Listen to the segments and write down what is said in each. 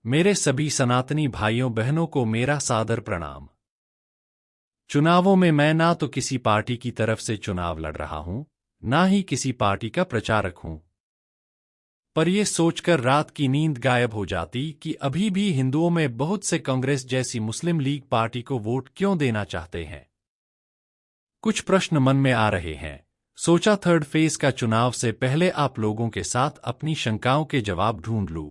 मेरे सभी सनातनी भाइयों बहनों को मेरा सादर प्रणाम। चुनावों में मैं ना तो किसी पार्टी की तरफ से चुनाव लड़ रहा हूं, ना ही किसी पार्टी का प्रचारक हूं। पर यह सोचकर रात की नींद गायब हो जाती कि अभी भी हिंदुओं में बहुत से कांग्रेस जैसी मुस्लिम लीग पार्टी को वोट क्यों देना चाहते हैं। कुछ प्रश्न मन में आ रहे हैं। सोचा थर्ड फेज का चुनाव से पहले आप लोगों के साथ अपनी शंकाओं के जवाब ढूंढ लूं।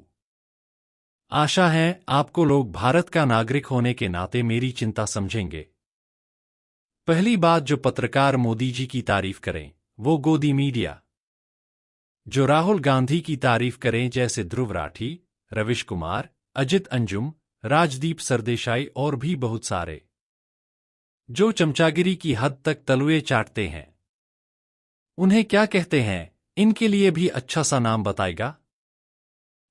आशा है आपको लोग भारत का नागरिक होने के नाते मेरी चिंता समझेंगे। पहली बात, जो पत्रकार मोदी जी की तारीफ करें वो गोदी मीडिया, जो राहुल गांधी की तारीफ करें जैसे ध्रुव राठी, रविश कुमार, अजित अंजुम, राजदीप सरदेसाई और भी बहुत सारे, जो चमचागिरी की हद तक तलुए चाटते हैं, उन्हें क्या कहते हैं, इनके लिए भी अच्छा सा नाम बताएगा।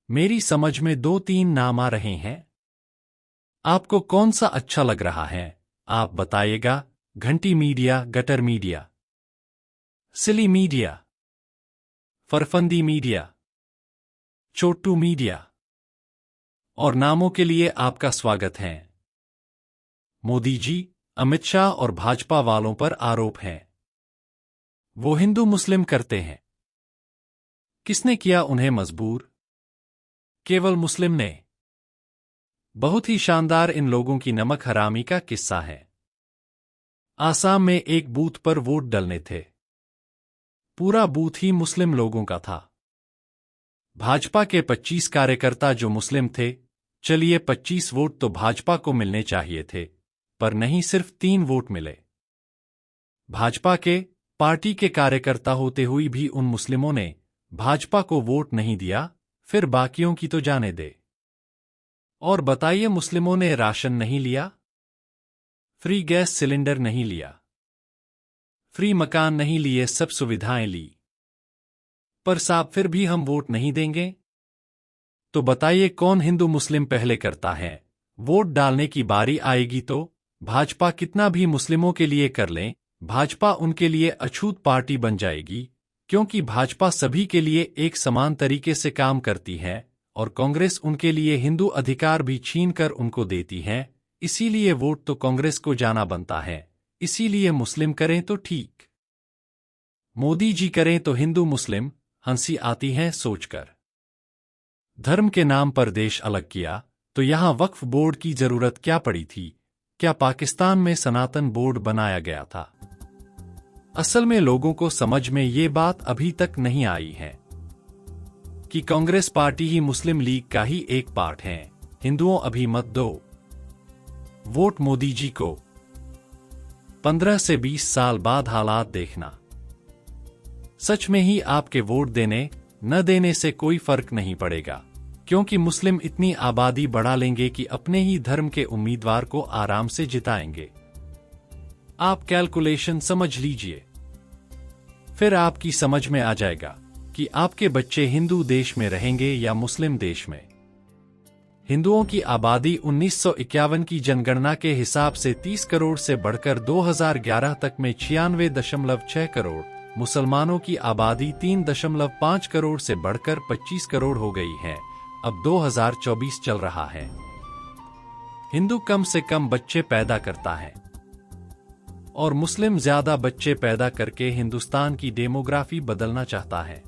मेरी समझ में 2-3 नाम आ रहे हैं। आपको कौन सा अच्छा लग रहा है आप बताइएगा। घंटी मीडिया, गटर मीडिया, सिली मीडिया, फरफंदी मीडिया, चोटू मीडिया। और नामों के लिए आपका स्वागत है। मोदी जी, अमित शाह और भाजपा वालों पर आरोप है वो हिंदू मुस्लिम करते हैं। किसने किया उन्हें मजबूर? केवल मुस्लिम ने। बहुत ही शानदार इन लोगों की नमक हरामी का किस्सा है। आसाम में एक बूथ पर वोट डलने थे। पूरा बूथ ही मुस्लिम लोगों का था। भाजपा के 25 कार्यकर्ता जो मुस्लिम थे। चलिए 25 वोट तो भाजपा को मिलने चाहिए थे, पर नहीं, सिर्फ 3 वोट मिले। भाजपा के पार्टी के कार्यकर्ता होते हुए भी उन मुस्लिमों ने भाजपा को वोट नहीं दिया। फिर बाकियों की तो जाने दे। और बताइए, मुस्लिमों ने राशन नहीं लिया, फ्री गैस सिलेंडर नहीं लिया, फ्री मकान नहीं लिए, सब सुविधाएं ली, पर साहब फिर भी हम वोट नहीं देंगे। तो बताइए कौन हिंदू मुस्लिम पहले करता है। वोट डालने की बारी आएगी तो भाजपा कितना भी मुस्लिमों के लिए कर लें, भाजपा उनके लिए अछूत पार्टी बन जाएगी, क्योंकि भाजपा सभी के लिए एक समान तरीके से काम करती है और कांग्रेस उनके लिए हिंदू अधिकार भी छीनकर उनको देती है। इसीलिए वोट तो कांग्रेस को जाना बनता है। इसीलिए मुस्लिम करें तो ठीक, मोदी जी करें तो हिंदू मुस्लिम। हंसी आती है सोचकर। धर्म के नाम पर देश अलग किया तो यहां वक्फ बोर्ड की जरूरत क्या पड़ी थी? क्या पाकिस्तान में सनातन बोर्ड बनाया गया था? असल में लोगों को समझ में ये बात अभी तक नहीं आई है कि कांग्रेस पार्टी ही मुस्लिम लीग का ही एक पार्ट है। हिंदुओं, अभी मत दो वोट मोदी जी को। 15 से 20 साल बाद हालात देखना। सच में ही आपके वोट देने न देने से कोई फर्क नहीं पड़ेगा, क्योंकि मुस्लिम इतनी आबादी बढ़ा लेंगे कि अपने ही धर्म के उम्मीदवार को आराम से जिताएंगे। आप कैलकुलेशन समझ लीजिए, फिर आपकी समझ में आ जाएगा कि आपके बच्चे हिंदू देश में रहेंगे या मुस्लिम देश में। हिंदुओं की आबादी 1951 की जनगणना के हिसाब से 30 करोड़ से बढ़कर 2011 तक में 96.6 करोड़, मुसलमानों की आबादी 3.5 करोड़ से बढ़कर 25 करोड़ हो गई है। अब 2024 चल रहा है। हिंदू कम से कम बच्चे पैदा करता है और मुस्लिम ज्यादा बच्चे पैदा करके हिंदुस्तान की डेमोग्राफी बदलना चाहता है,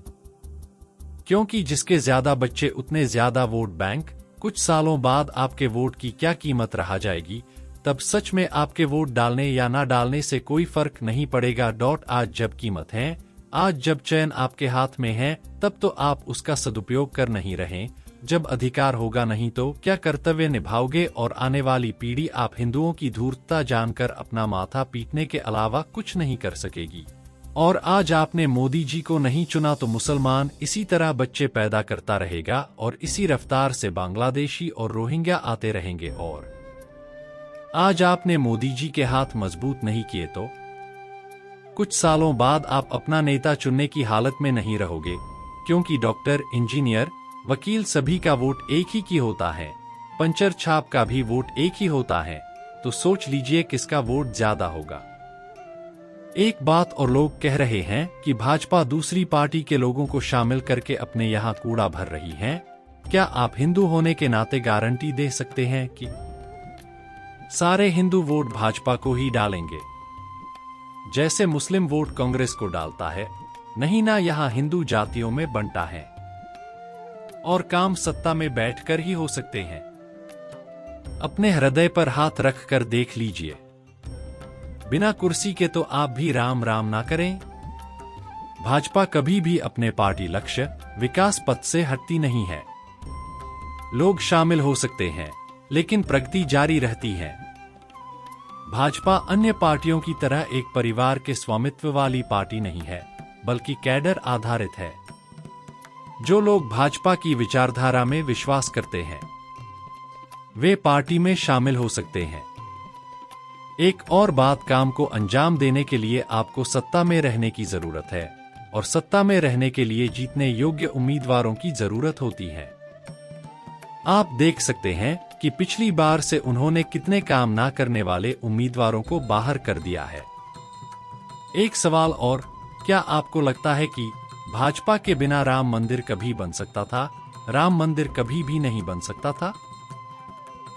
क्योंकि जिसके ज्यादा बच्चे उतने ज्यादा वोट बैंक। कुछ सालों बाद आपके वोट की क्या कीमत रह जाएगी, तब सच में आपके वोट डालने या ना डालने से कोई फर्क नहीं पड़ेगा। आज जब कीमत है, आज जब चैन आपके हाथ में है, तब तो आप उसका सदुपयोग कर नहीं रहे। जब अधिकार होगा नहीं तो क्या कर्तव्य निभाओगे? और आने वाली पीढ़ी आप हिंदुओं की धूर्तता जानकर अपना माथा पीटने के अलावा कुछ नहीं कर सकेगी। और आज आपने मोदी जी को नहीं चुना तो मुसलमान इसी तरह बच्चे पैदा करता रहेगा और इसी रफ्तार से बांग्लादेशी और रोहिंग्या आते रहेंगे। और आज आपने मोदी जी के हाथ मजबूत नहीं किए तो कुछ सालों बाद आप अपना नेता चुनने की हालत में नहीं रहोगे, क्योंकि डॉक्टर, इंजीनियर, वकील सभी का वोट एक ही की होता है। पंचर छाप का भी वोट एक ही होता है। तो सोच लीजिए किसका वोट ज्यादा होगा। एक बात और लोग कह रहे हैं कि भाजपा दूसरी पार्टी के लोगों को शामिल करके अपने यहाँ कूड़ा भर रही है। क्या आप हिंदू होने के नाते गारंटी दे सकते हैं कि सारे हिंदू वोट भाजपा को ही डालेंगे, जैसे मुस्लिम वोट कांग्रेस को डालता है? नहीं ना, यहां हिंदू जातियों में बंटा है और काम सत्ता में बैठकर ही हो सकते हैं। अपने हृदय पर हाथ रखकर देख लीजिए, बिना कुर्सी के तो आप भी राम राम ना करें। भाजपा कभी भी अपने पार्टी लक्ष्य विकास पथ से हटती नहीं है। लोग शामिल हो सकते हैं, लेकिन प्रगति जारी रहती है। भाजपा अन्य पार्टियों की तरह एक परिवार के स्वामित्व वाली पार्टी नहीं है, बल्कि कैडर आधारित है। जो लोग भाजपा की विचारधारा में विश्वास करते हैं, वे पार्टी में शामिल हो सकते हैं। एक और बात, काम को अंजाम देने के लिए आपको सत्ता में रहने की जरूरत है, और सत्ता में रहने के लिए जीतने योग्य उम्मीदवारों की जरूरत होती है। आप देख सकते हैं कि पिछली बार से उन्होंने कितने काम ना करने वाले उम्मीदवारों को बाहर कर दिया है। एक सवाल और, क्या आपको लगता है कि भाजपा के बिना राम मंदिर कभी बन सकता था? राम मंदिर कभी भी नहीं बन सकता था।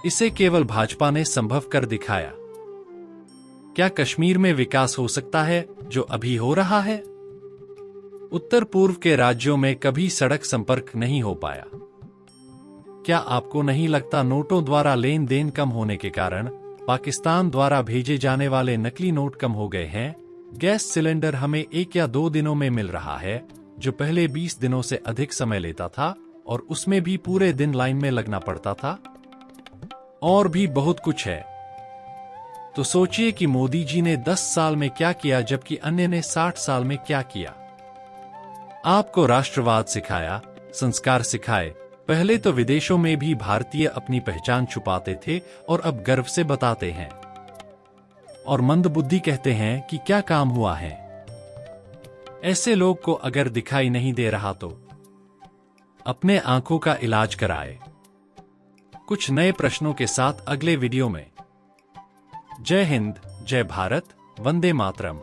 इसे केवल भाजपा ने संभव कर दिखाया। क्या कश्मीर में विकास हो सकता है जो अभी हो रहा है? उत्तर पूर्व के राज्यों में कभी सड़क संपर्क नहीं हो पाया। क्या आपको नहीं लगता नोटों द्वारा लेन देन कम होने के कारण पाकिस्तान द्वारा भेजे जाने वाले नकली नोट कम हो गए हैं? गैस सिलेंडर हमें 1 या 2 दिनों में मिल रहा है, जो पहले 20 दिनों से अधिक समय लेता था, और उसमें भी पूरे दिन लाइन में लगना पड़ता था। और भी बहुत कुछ है। तो सोचिए कि मोदी जी ने 10 साल में क्या किया, जबकि अन्य ने 60 साल में क्या किया। आपको राष्ट्रवाद सिखाया, संस्कार सिखाए। पहले तो विदेशों में भी भारतीय अपनी पहचान छुपाते थे, और अब गर्व से बताते हैं। और मंदबुद्धि कहते हैं कि क्या काम हुआ है। ऐसे लोग को अगर दिखाई नहीं दे रहा तो अपने आंखों का इलाज कराए। कुछ नए प्रश्नों के साथ अगले वीडियो में। जय हिंद, जय भारत, वंदे मातरम।